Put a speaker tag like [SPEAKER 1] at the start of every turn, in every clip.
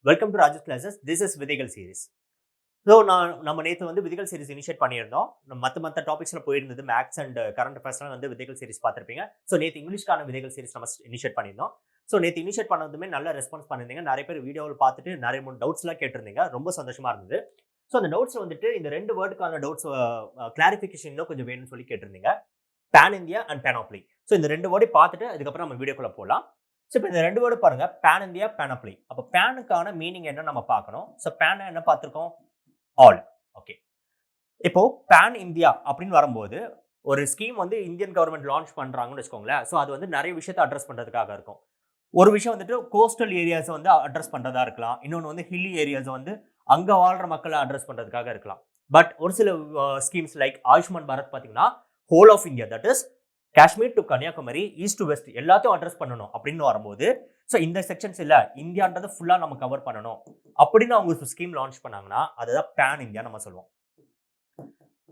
[SPEAKER 1] Welcome to Rajas classes. This is விதைகள் series. So நம்ம நேற்று வந்து விதிகள் சீரிஸ் இனிஷியேட் பண்ணியிருந்தோம். மற்ற டாபிக்ஸ்ல போயிருந்தது மேக்ஸ் அண்ட் கரண்ட் அஃபேர்ஸ்லாம் வந்து விதைகள் சீரிஸ் பார்த்துருப்பீங்க. ஸோ நேற்று இங்கிலீஷ்க்கான விதைகள் சீரிஸ் நம்ம இனிஷியேட் பண்ணியிருந்தோம். ஸோ நேற்று இனிஷியேட் பண்ணதுமே நல்ல ரெஸ்பான்ஸ் பண்ணியிருந்தீங்க. நிறைய பேர் வீடியோவில் பார்த்துட்டு நிறைய டவுட்ஸ்லாம் கேட்டிருந்தீங்க. ரொம்ப சந்தோஷமா இருந்தது. ஸோ அந்த டவுட்ஸ் வந்துட்டு இந்த ரெண்டு வேர்டுக்கான டவுட்ஸ் கிளாரிஃபிகேஷன் இன்னும் கொஞ்சம் வேணும்னு சொல்லி கேட்டிருந்தீங்க. Pan India and panoply. So இந்த ரெண்டு வேர்டை பார்த்துட்டு அதுக்கப்புறம் நம்ம வீடியோக்குள்ள போகலாம். ஸோ இப்போ இந்த ரெண்டு வேர்டு பாருங்க, பேன் இந்தியா, பேனாப்ளி. அப்போ பேனுக்கான மீனிங் என்ன நம்ம பார்க்கணும். ஸோ பேன் என்ன பார்த்துருக்கோம், ஆல். ஓகே, இப்போ பேன் இந்தியா அப்படின்னு வரும்போது ஒரு ஸ்கீம் வந்து இந்தியன் கவர்மெண்ட் லான்ச் பண்றாங்கன்னு வச்சுக்கோங்களேன். ஸோ அது வந்து நிறைய விஷயத்தை அட்ரஸ் பண்றதுக்காக இருக்கும். ஒரு விஷயம் வந்துட்டு கோஸ்டல் ஏரியாஸ் வந்து அட்ரஸ் பண்றதா இருக்கலாம். இன்னொன்று வந்து ஹில்லி ஏரியாஸ் வந்து அங்க வாழ்ற மக்களை அட்ரஸ் பண்றதுக்காக இருக்கலாம். பட் ஒரு சில ஸ்கீம்ஸ் லைக் ஆயுஷ்மான் பாரத் பார்த்தீங்கன்னா whole of India, that is Kashmir to Kanyakumari, east to west எல்லாத்தையும் அட்ரஸ் பண்ணணும் அப்படின்னு வரும்போது, ஸோ இந்த செக்ஷன்ஸ் இல்லை, இந்தியான்றது ஃபுல்லாக நம்ம கவர் பண்ணணும் அப்படின்னு அவங்க ஸ்கீம் லான்ச் பண்ணாங்கன்னா அதுதான் பேன் இந்தியா நம்ம சொல்லுவோம்.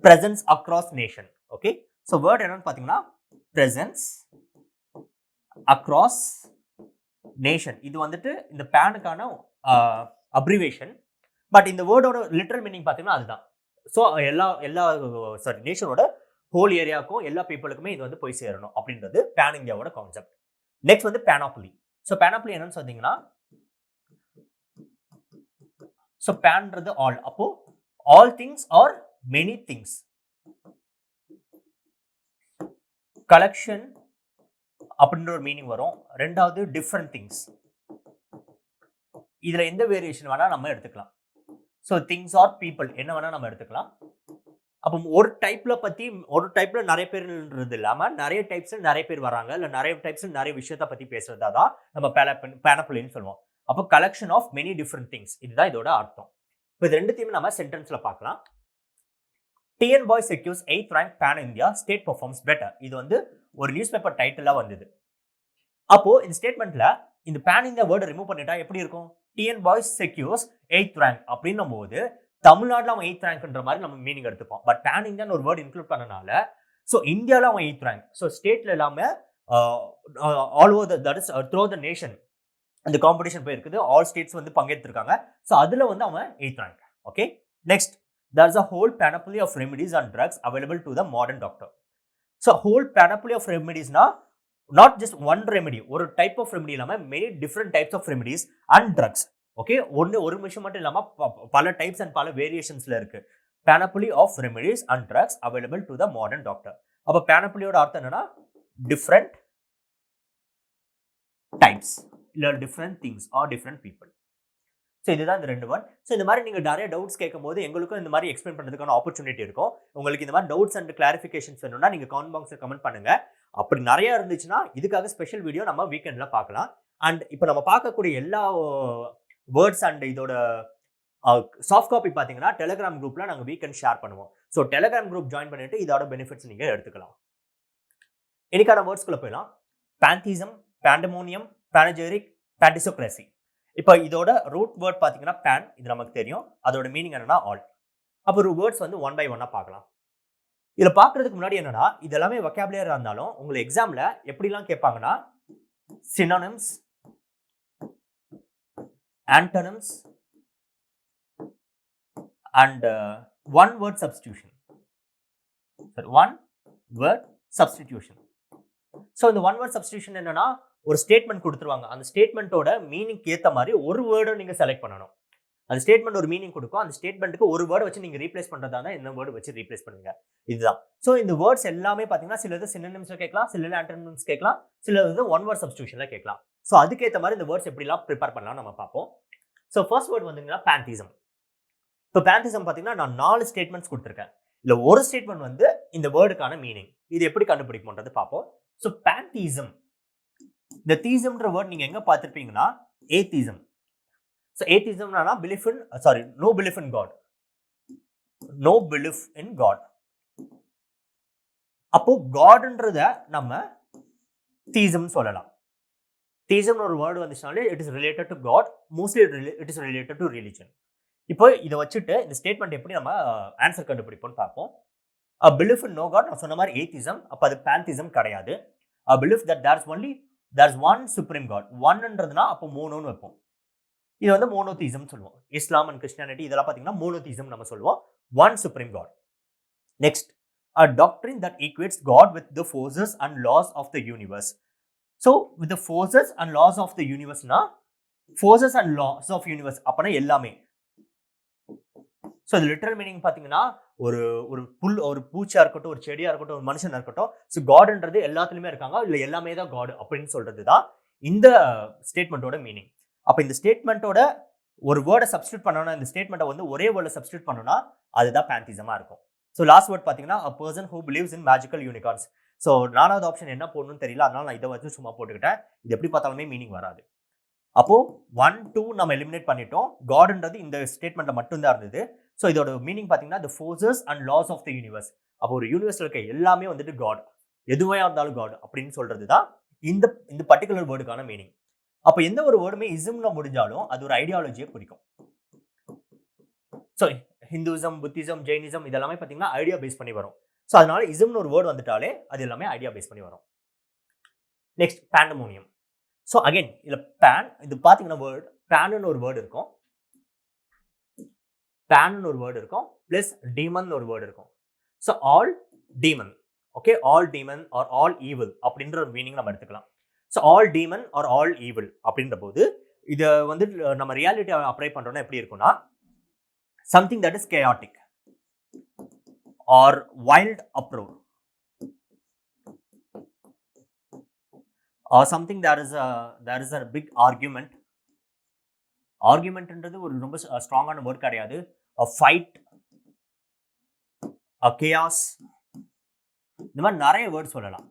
[SPEAKER 1] Presence across nation. Okay, so word என்னன்னு பார்த்தீங்கன்னா பிரசன்ஸ் அக்ராஸ் நேஷன். இது வந்துட்டு இந்த பேனுக்கான அப்ரிவேஷன். பட் இந்த வேர்டோட லிட்டரல் மீனிங் பார்த்தீங்கன்னா அதுதான். ஸோ எல்லா நேஷனோட ஹோல் ஏரியாவுக்கும் எல்லா பீப்புளுக்குமே இது வந்து போய் சேரணும் அப்படின்றது பேன் இந்தியாவோட கான்செப்ட். நெக்ஸ்ட் வந்து பேனாப்ளி. ஸோ பேனாப்ளி என்னன்னு சொன்னீங்கன்னா, ஸோ பேன்றது ஆல். அப்போ all things are many things. Collection அப்படின்ற ஒரு மீனிங் வரும். ரெண்டாவது டிஃப்ரெண்ட் திங்ஸ். இதுல எந்த வேரியேஷன் வேணா நம்ம எடுத்துக்கலாம். ஸோ திங்ஸ் ஆர் பீப்புள் என்ன வேணா நம்ம எடுத்துக்கலாம். அப்போ ஒரு டைப்ல நிறைய பேர்ன்றது இல்லாம நிறைய டைப்ஸ்ல நிறைய பேர் வராங்க, இல்ல நிறைய டைப்ஸ்ல நிறைய விஷயத்தை பத்தி பேசுறதா தான் நம்ம பேனாப்ளின்னு சொல்லுவோம். அப்போ collection of many different things, இதுதான் இதோட அர்த்தம். இப்போ இது ரெண்டுத்தையுமே நம்ம சென்டென்ஸ்ல பார்க்கலாம். TN boy secures 8th rank pan India, state performs better. இது வந்து ஒரு நியூஸ் பேப்பர் டைட்டிலா வந்தது. அப்போ இந்த ஸ்டேட்மெண்ட்ல இந்த பேன் இந்தியா வேர்டை ரிமூவ் பண்ணிட்டா எப்படி இருக்கும்? TN boys secures 8th rank அப்படின்னும் போது தமிழ்நாட்டில் அவன் 8th rankன்ற மாதிரி நம்ம மீனிங் எடுத்துப்போம். பட் பேன் இந்தியான்னு ஒரு வேர்டு இன்க்ளூட் பண்ணனால ஸோ இந்தியாவில் அவன் 8th rank. ஸோ ஸ்டேட்ல இல்லாம all over that is through the nation அந்த காம்படிஷன் போயிருக்குது. ஆல் ஸ்டேட்ஸ் வந்து பங்கேற்றிருக்காங்க. ஸோ அதுல வந்து அவன் 8th rank. Okay, next, there is a whole panoply of remedies and drugs available to the modern doctor. So whole panoply of remedies na not just one remedy, ஒரு type of remedy இல்லாம many different types of remedies and drugs. Okay, ஒரு விஷயம் மட்டும் இல்லாம பல types and பல வேரியேஷன்ஸ்ல இருக்கு. panoply of remedies and drugs available to the modern doctor. அப்ப panoplyயோட அர்த்தம் என்னன்னா different types இல்ல different things or different people. So இதுதான் இந்த ரெண்டு வேர்ட். ஸோ இந்த மாதிரி நீங்கள் நிறைய டவுட்ஸ் கேட்கும் போது எங்களுக்கும் இந்த மாதிரி எக்ஸ்பிளைன் பண்ணுறதுக்கான ஆப்பர்ச்சுனிட்டி இருக்கும். உங்களுக்கு இந்த மாதிரி டவுட்ஸ் அண்ட் கிளாரிஃபிகேஷன்ஸ் வேணும்னா நீங்கள் கமெண்ட் பாக்ஸில் கமெண்ட் பண்ணுங்க. அப்படி நிறைய இருந்துச்சுன்னா இதுக்காக ஸ்பெஷல் வீடியோ நம்ம வீக்கெண்டில் பார்க்கலாம். அண்ட் இப்போ நம்ம பார்க்கக்கூடிய எல்லா வேர்ட்ஸ் அண்ட் இதோட சாஃப்ட் காப்பி பார்த்தீங்கன்னா டெலிகிராம் குரூப்பில் நாங்கள் வீக்கெண்ட் ஷேர் பண்ணுவோம். ஸோ டெலிகிராம் குரூப் ஜாயின் பண்ணிட்டு இதோட பெனிஃபிட்ஸ் நீங்கள் எடுத்துக்கலாம். இன்னைக்கான வேர்ட்ஸ்குள்ளே போயிடலாம். பேந்திசம், பேண்டமோனியம், பேனஜெரிக், பேண்டிசோக்ரசி. இப்போ இதோட ரூட் வேர்ட் பார்த்தீங்கன்னா பேன், இது நமக்கு தெரியும். அதோட மீனிங் என்னன்னா ஆல். அப்போ ஒரு வேர்ட்ஸ் வந்து ஒன் பை ஒன்னா பார்க்கலாம். இதில் பார்க்கறதுக்கு முன்னாடி என்னன்னா, இது எல்லாமே வொக்காபுலரியா இருந்தாலும் உங்களை எக்ஸாம்ல எப்படிலாம் கேட்பாங்கன்னா synonyms, antonyms and one word substitution. So இந்த ஒன் வேர்ட் சப்ஸ்டிடியூஷன் என்னன்னா, ஒரு ஸ்டேட்மெண்ட் கொடுத்துருவாங்க. அந்த ஸ்டேட்மெண்ட்டோட மீனிங்க்கு ஏற்ற மாதிரி ஒரு வேர்டை நீங்க செலக்ட் பண்ணணும். அந்த ஸ்டேட்மெண்ட் ஒரு மீனிங் கொடுக்கும். அந்த ஸ்டேட்மெண்ட்டுக்கு ஒரு வேர்டு வச்சு நீங்க ரீப்ளேஸ் பண்றதா தான் என்ன வேர்டு வச்சு ரீப்ளேஸ் பண்ணுங்க. இதுதான். ஸோ இந்த வேர்ட்ஸ் எல்லாமே பார்த்தீங்கன்னா சிலது சினோனிம்ஸ்ல கேட்கலாம், சிலது ஆன்டோனிம்ஸ் கேட்கலாம், சிலது ஒன் வேர்ட் சப்ஸ்டிடியூஷன்ல கேட்கலாம். ஸோ அதுக்கேற்ற மாதிரி இந்த வேர்ட்ஸ் எப்படிலாம் ப்ரிப்பேர் பண்ணலாம் நம்ம பார்ப்போம். ஸோ ஃபர்ஸ்ட் வேர்ட் வந்துங்கன்னா பேந்திசம். இப்போ பேந்திசம் பார்த்தீங்கன்னா நான் 4 ஸ்டேட்மெண்ட்ஸ் கொடுத்துருக்கேன். இல்லை ஒரு ஸ்டேட்மெண்ட் வந்து இந்த வேர்டுக்கான மீனிங். இது எப்படி கண்டுபிடிக்கும்ன்றது பார்ப்போம். ஸோ பேந்திசம், இந்த தீசம்ன்ற வேர்ட் நீங்க எங்க பார்த்திருப்பீங்கன்னா ஏத்திசம். சோ ஏத்திசம்னா belief in no belief in god. No belief in god. அப்போ காட்ன்றத நம்ம தீசம் சொல்லலாம். தீசம் ஒரு வேர்டு வந்துச்சுனாலே it is related to god, mostly it is related to religion. இப்போ இதை வச்சுட்டு இந்த ஸ்டேட்மெண்ட் எப்படி நம்ம ஆன்சர் கண்டுபிடிப்போம்னு பார்ப்போம். பிலீஃப் இன் நோ காட் நான் சொன்ன மாதிரி ஏத்திசம். அப்ப அது பேந்திசம் கிடையாது. Belief that there is only there's one supreme god. ஒன்ன்றதுனா அப்போ 3ன்னு வைப்போம். இது வந்து மோனோதீசம் சொல்லுவோம். இஸ்லாம் அண்ட் கிறிஸ்டியானிட்டி இதெல்லாம் பார்த்தீங்கன்னா மோனோதீசம் நம்ம சொல்லுவோம். One supreme god. Next, a doctrine that equates God with the forces and laws of the universe. So with the forces and laws of the universe na, forces and laws of universe அப்பனா எல்லாமே. So இது literal meaning பார்த்தீங்கன்னா ஒரு ஒரு புல், ஒரு பூச்சா இருக்கட்டும், ஒரு செடியா இருக்கட்டும், ஒரு மனுஷனா இருக்கட்டும், ஸோ காட்ன்றது எல்லாத்துலயுமே இருக்காங்க, இல்லை எல்லாமே தான் காட் அப்படின்னு சொல்றது தான் இந்த ஸ்டேட்மெண்ட்டோட மீனிங். அப்போ இந்த ஸ்டேட்மெண்ட்டோட ஒரு வேர்டை சப்ஸ்டியூட் பண்ணோம்னா, இந்த ஸ்டேட்மெண்ட்டை வந்து ஒரே வேர்டில் சப்ஸ்டியூட் பண்ணோம்னா அதுதான் பேந்திசமா இருக்கும். ஸோ லாஸ்ட் வேர்ட் பார்த்தீங்கன்னா a person who believes in magical unicorns. So 4வது ஆப்ஷன் என்ன போடணும்னு தெரியல, அதனால நான் இதை வச்சு சும்மா போட்டுக்கிட்டேன். இது எப்படி பார்த்தாலுமே மீனிங் வராது. அப்போ 1, 2 நம்ம எலிமினேட் பண்ணிட்டோம். காட்ன்றது இந்த ஸ்டேட்மெண்ட்ல மட்டும்தான் இருந்தது. ஸோ இதோட மீனிங் பார்த்தீங்கன்னா the forces and laws of the universe. அப்போ ஒரு யூனிவர்ஸ்ல இருக்க எல்லாமே வந்துட்டு காட், எதுவே இருந்தாலும் காட் அப்படின்னு சொல்றது தான் இந்த இந்த பர்டிகுலர் வேர்டுக்கான மீனிங். அப்போ எந்த ஒரு வேர்டுமே இசம்ல முடிஞ்சாலும் அது ஒரு ஐடியாலஜியை குறிக்கும். ஸோ ஹிந்துவிசம், புத்திசம், ஜெயினிசம் இதெல்லாமே பார்த்தீங்கன்னா ஐடியா பேஸ் பண்ணி வரும். ஸோ அதனால இசம்னு ஒரு வேர்டு வந்துட்டாலே அது எல்லாமே ஐடியா பேஸ் பண்ணி வரும். நெக்ஸ்ட், பேண்டமோனியம். ஸோ அகைன் இதுல இது பார்த்தீங்கன்னா வேர்டு பேன்னு ஒரு வேர்டு இருக்கும், பேன்னு ஒரு வேர்டு இருக்கும், பிளஸ் டீமன் ஒரு வேர்டு இருக்கும். So all demon, okay, all demon are all evil அப்படின்ற ஒரு மீனிங் நம்ம எடுத்துக்கலாம். So all demon are all evil அப்படின்ற போது இதை வந்து நம்ம ரியாலிட்டி அப்ளை பண்றோம்னா எப்படி இருக்கும்னா, something that is chaotic or wild uproar, or something there is a big argument. argumentன்றது ஒரு ரொம்ப ஸ்ட்ராங்கான வேர்ட் கிடையாது. a fight, a chaos, இந்த மாதிரி நிறைய வேர்ட் சொல்லலாம்.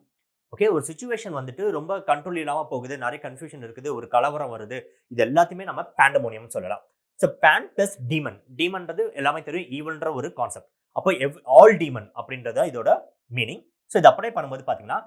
[SPEAKER 1] ஓகே, ஒரு சிச்சுவேஷன் வந்துட்டு ரொம்ப கண்ட்ரோல் இல்லாம போகுது, நிறைய கன்ஃபியூஷன் இருக்குது, ஒரு கலவரம் வருது, இது எல்லாத்தையுமே நம்ம பேண்டமோனியம் சொல்லலாம். ஸோ பேன் பிளஸ் டீமன், டீமன்றது எல்லாமே தெரியும், ஈவல்ன்ற ஒரு கான்செப்ட். அப்போ ஆல் டீமன் அப்படின்றத இதோட மீனிங். ஸோ இது அப்ளை பண்ணும்போது பார்த்தீங்கன்னா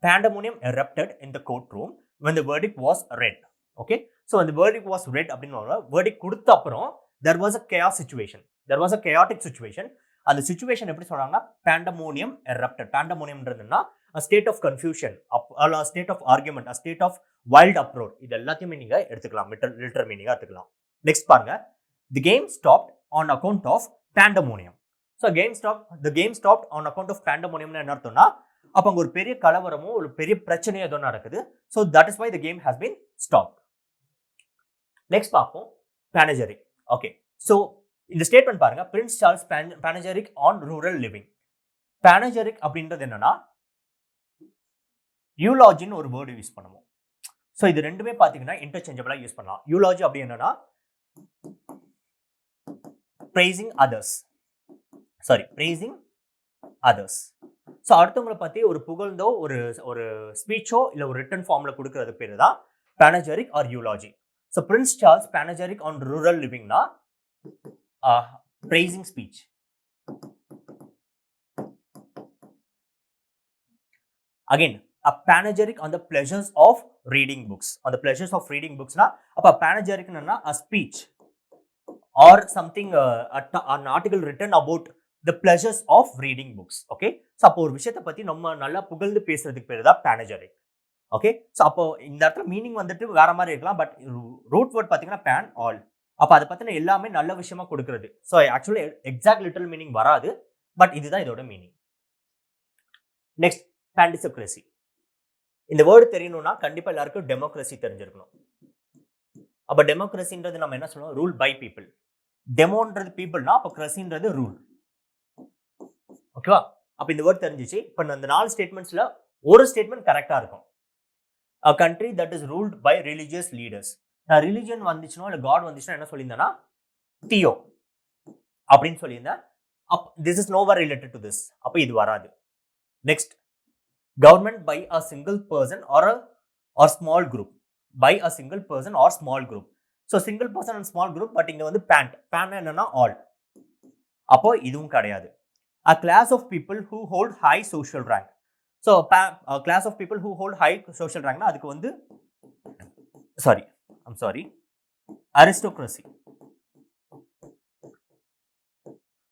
[SPEAKER 1] pandemonium erupted in the courtroom when the verdict was read. Okay, so when the verdict was read அப்படின்னா verdict கொடுத்த அப்புறம் there was a chaos situation, there was a chaotic situation. அந்த situation எப்படி சொல்றாங்கன்னா pandemonium erupted. pandemoniumன்றதுன்னா a state of confusion, a state of argument, a state of wild uproar. இது எல்லாத்தையுமே நீங்க எடுத்துக்கலாம், லிட்டரல் மீனிங்கா எடுத்துக்கலாம். நெக்ஸ்ட் பாருங்க, the game stopped on account of pandemonium. So the game stopped on account of pandemonium என்ன அர்த்தம்னா, அப்ப அங்க ஒரு பெரிய கலவரமோ ஒரு பெரிய பிரச்சனையோ ஏதோ நடக்குது. So that is why the game has been stopped. Next பார்ப்போம் panegyric. ஓகே, so இந்த ஸ்டேட்மெண்ட் பாருங்க, Prince Charles panegyric on rural living. panegyric அப்படின்றது என்னன்னா யூலாஜின்னு ஒரு வேர்டு யூஸ் பண்ணுவோம். ஸோ இது ரெண்டுமே பார்த்தீங்கன்னா இன்டர்சேஞ்சபிளா யூஸ் பண்ணலாம். யூலாஜி அப்படி என்னன்னா praising others. ஸோ அடுத்தவங்களை பற்றி ஒரு புகழ்ந்தோ ஒரு ஸ்பீச்சோ இல்லை ஒரு ரிட்டன் ஃபார்மில் கொடுக்கறது பேர் தான் panegyric or eulogy. So prince Charles panegyric on rural லிவிங்னா praising speech. Again a panegyric on the pleasures of reading books. On the pleasures of reading books na, appa panegyric na a speech or something, an article written about the pleasures of reading books. Okay, so appo ஒரு விஷயத்தை பத்தி நம்ம நல்லா புகழ்ந்து பேசுறதுக்கு பேரு தான் panegyric. Okay, so அப்போ இந்த இடத்துல மீனிங் வந்துட்டு வேற மாதிரி இருக்கலாம், பட் ரூட் வேர்ட் பாத்தீங்கன்னா pan all. அப்ப அதை பத்தின எல்லாமே நல்ல விஷயமா கொடுக்கிறது. So actually exact literal meaning வராது, பட் இதுதான் இதோட மீனிங். Next, pandocracy. இந்த வேர்டு தெரியணும்னா கண்டிப்பா எல்லாருக்கும் டெமோக்ரஸி தெரிஞ்சிருக்கணும். அப்ப டெமோக்ரஸின்றது நம்ம என்ன சொல்லுவோம், ரூல் பை பீப்புள். டெமோன்றது பீப்புள்னா அப்ப கிரஸின்றது ரூல். ஓகேவா? அப்ப இந்த வேர்டு தெரிஞ்சிச்சு. இப்ப இந்த 4 ஸ்டேட்மெண்ட்ஸ்ல ஒரு ஸ்டேட்மெண்ட் கரெக்டா இருக்கும். a country that is ruled by religious leaders. நான் ரிலிஜியன் வந்துச்சுனோ இல்ல காட் வந்துச்சுனா என்ன சொல்லியிருந்தேன்னா தியோ அப்படின்னு சொல்லியிருந்தேன். this is nowhere related to this. அப்ப இது வராது. Next, government by a single person or small group. By a single person or small group. So single person and small group, but இங்க வந்து pan என்னன்னா all. அப்போ இதுவும் கிடையாது. A class of people who hold high social rank. So a class of people who hold high social rank னா அதுக்கு வந்து aristocracy.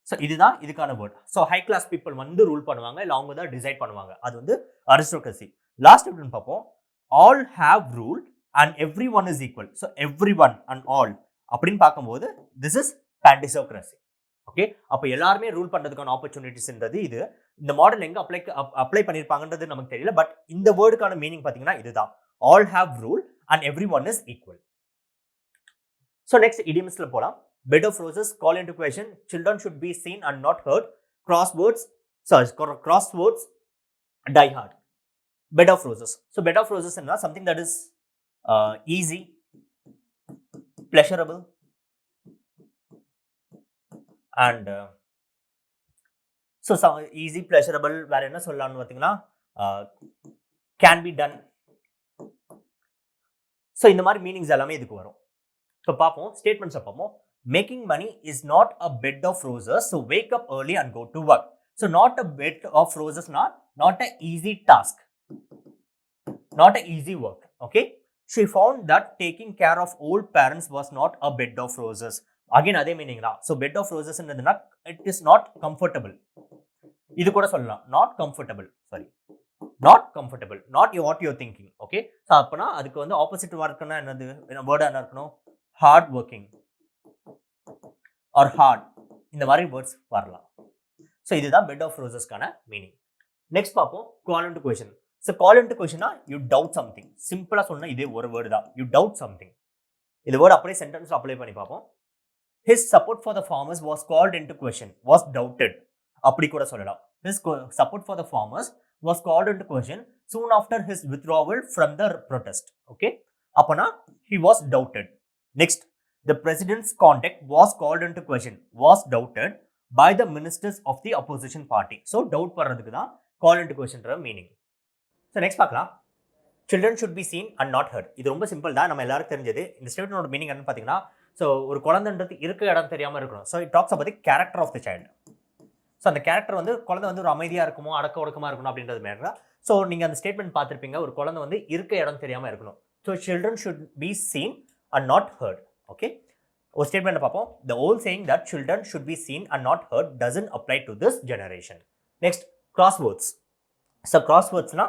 [SPEAKER 1] So இதுதான் இதுக்கான word. So high class people வந்து ரூல் பண்ணுவாங்க, இல்லை அவங்க தான் டிசைட் பண்ணுவாங்க, அது வந்து அரிஸ்டோக்ரஸி. லாஸ்ட் எப்படின்னு பார்ப்போம், all have rule and every one is equal. So every one and all அப்படின்னு பார்க்கும்போது திஸ் இஸ் பேண்டிசோக்ரஸி. ஓகே, அப்போ எல்லாருமே ரூல் பண்ணுறதுக்கான ஆப்பர்ச்சுனிட்டிஸ்ன்றது இது. இந்த மாடல் எங்கே அப்ளை பண்ணியிருப்பாங்கன்றது நமக்கு தெரியல. பட் இந்த வேர்டுக்கான மீனிங் பார்த்தீங்கன்னா இதுதான், all have rule and every one is equal. So next இடியம்ஸ்ல போகலாம். Bed of roses, call into question, children should be seen and not heard, crosswords die hard. Bed of roses. So bed of roses is something that is easy, pleasurable, and so easy, pleasurable வேற என்ன சொல்லலாம்னு பார்த்தீங்கன்னா can be done. So இந்த மாதிரி meanings எல்லாமே இதுக்கு வரும். So பார்ப்போம் ஸ்டேட்மெண்ட்ஸ் பார்ப்போம். Making money is not a bed of roses, so wake up early and go to work. So not a bed of ரோசஸ்னா not a easy task, not an easy work. Okay, she found that taking care of old parents was not a bed of roses. Again adhe meaning da. So bed of roses endradhuna it is not comfortable. Idu kuda sollala, not comfortable, sorry, not comfortable, not what you are thinking. Okay, so apna adukku vandu opposite work na enadhu word ana irukano, hard working or hard, இந்த மாதிரி words வரலாம். So இதுதான் bed of roses கான meaning. Next பாப்போம் call into question. So call into question you doubt something. சிம்பிளா சொன்னா இதே ஒரு வேர்டு தான், you doubt something. இந்த வேர்டு அப்படியே சென்டென்ஸ்ல அப்ளை பண்ணி பார்ப்போம். His support for the farmers was called into question, was doubted. அப்படி கூட சொல்லலாம். His support for the farmers was called into question soon after his withdrawal from the protest. Okay, அப்பனா he was doubted. Next, the president's conduct was called into question, was doubted by the ministers of the opposition party. So doubt பண்றதுக்கு தான் call into question மீனிங். So next பார்க்கலாம். Children should be seen and not heard. இது ரொம்ப simple தான், நம்ம எல்லாரும் தெரிஞ்சது. இந்த ஸ்டேட்மெண்டோட மீனிங் என்னன்னு பார்த்தீங்கன்னா, ஸோ ஒரு குழந்தைன்றது இருக்க இடம் தெரியாமல் இருக்கணும். So it talks about the character of the child. So அந்த கேரக்டர் வந்து குழந்தை வந்து ஒரு அமைதியாக இருக்குமோ அடக்க ஒடுக்கமாக இருக்கணும் அப்படின்றது மேலே. ஸோ நீங்கள் அந்த ஸ்டேட்மெண்ட் பார்த்துருப்பீங்க, ஒரு குழந்தை வந்து இருக்க இடம் தெரியாமல் இருக்கணும். So children should be seen and not heard. Okay, ஒரு ஸ்டேட்மெண்ட் பார்ப்போம். The old saying that children should be seen and not heard doesn't apply to this generation. Next crosswords. So crosswords na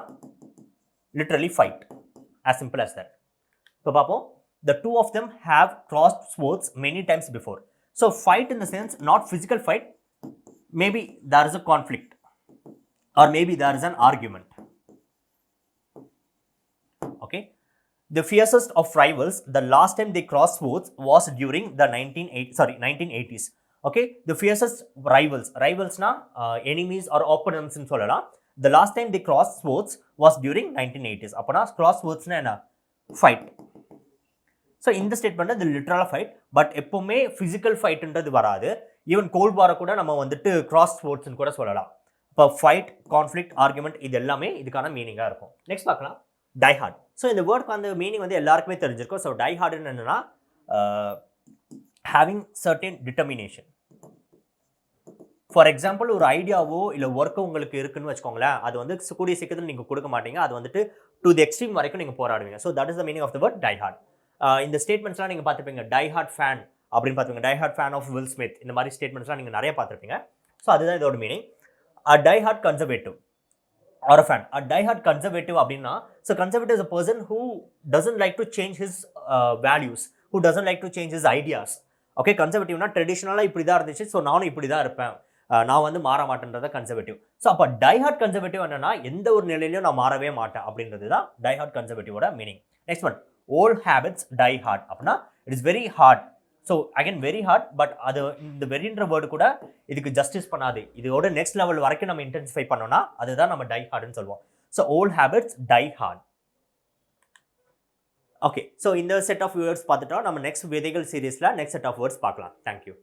[SPEAKER 1] literally fight, as simple as that. So paapom, the two of them have crossed swords many times before. So fight in the sense not physical fight, maybe there is a conflict or maybe there is an argument. Okay, the fiercest of rivals, the last time they crossed swords was during the 1980s. Okay, the fiercest rivals na enemies or opponents nu sollala. The last time they crossed swords was during 1980s. அப்பனா cross swords na enna fight. So in the statement the literal fight, but எப்பவுமே physical fight ன்றது வராது. Even gold வார கூட நம்ம வந்துட்டு cross swords னு கூட சொல்லலாம். இப்போ fight, conflict, argument இது எல்லாமே இதுக்கான மீனிங்கா இருக்கும். நெக்ஸ்ட் பார்க்கலாம் die hard. ஸோ இந்த வேர்டுக்கு அந்த மீனிங் வந்து எல்லாருக்குமே தெரிஞ்சிருக்கும். ஸோ die hard என்னன்னா having certain determination. For example ஒரு ஐடியாவோ இல்லை ஒர்க்கோ உங்களுக்கு இருக்குன்னு வச்சுக்கோங்களேன், அது வந்து கூடிய சீக்கிரத்தில் நீங்கள் கொடுக்க மாட்டீங்க, அது வந்துட்டு டு தி எக்ஸ்ட்ரீம் வரைக்கும் நீங்கள் போராடுவீங்க. So that is the meaning of the word die hard. இந்த ஸ்டேட்மெண்ட்ஸ்லாம் நீங்கள் பார்த்துருப்பீங்க, டை ஹார்ட் ஃபேன் அப்படின்னு பார்த்துப்பீங்க, die hard fan of Will Smith, இந்த மாதிரி ஸ்டேட்மெண்ட்ஸ்லாம் நீங்கள் நிறைய பார்த்துருப்பீங்க. ஸோ அதுதான் இதோட meaning. Die hard conservative or a fan. Die hard conservative அப்படின்னா, so conservative is a person who doesn't like to change his values, who doesn't like to change his ideas. Okay, கன்சர்வேட்டிவ்னா ட்ரெடிஷ்னலாக இப்படி தான் இருந்துச்சு, so நானும் இப்படி தான் இருப்பேன், நான் வந்து மாற மாட்டேன்றத கன்சர்வேட்டிவ். ஸோ அப்போ டை ஹார்ட் கன்சர்வேட்டிவ் என்னன்னா எந்த ஒரு நிலையிலையும் நான் மாறவே மாட்டேன் அப்படின்றது தான் டை ஹார்ட் கன்சர்வேட்டிவோட meaning. Next one, old habits die hard. அப்படின்னா it is very hard. So again very hard, but அது இந்த வெரின்ற வேர்டு கூட இதுக்கு ஜஸ்டிஸ் பண்ணாது. இதோட நெக்ஸ்ட் லெவல் வரைக்கும் நம்ம இன்டென்சிஃபை பண்ணோம்னா அதுதான் நம்ம டை ஹார்ட்னு சொல்லுவோம். So volt habits die heart. Okay, so இந்த செட் ஆஃப் வேர்ட்ஸ் பார்த்துட்டோம். நம்ம நெக்ஸ்ட் விதைகள் சீரீஸில் நெக்ஸ்ட் செட் ஆஃப் வேர்ட்ஸ் பார்க்கலாம். தேங்க்யூ.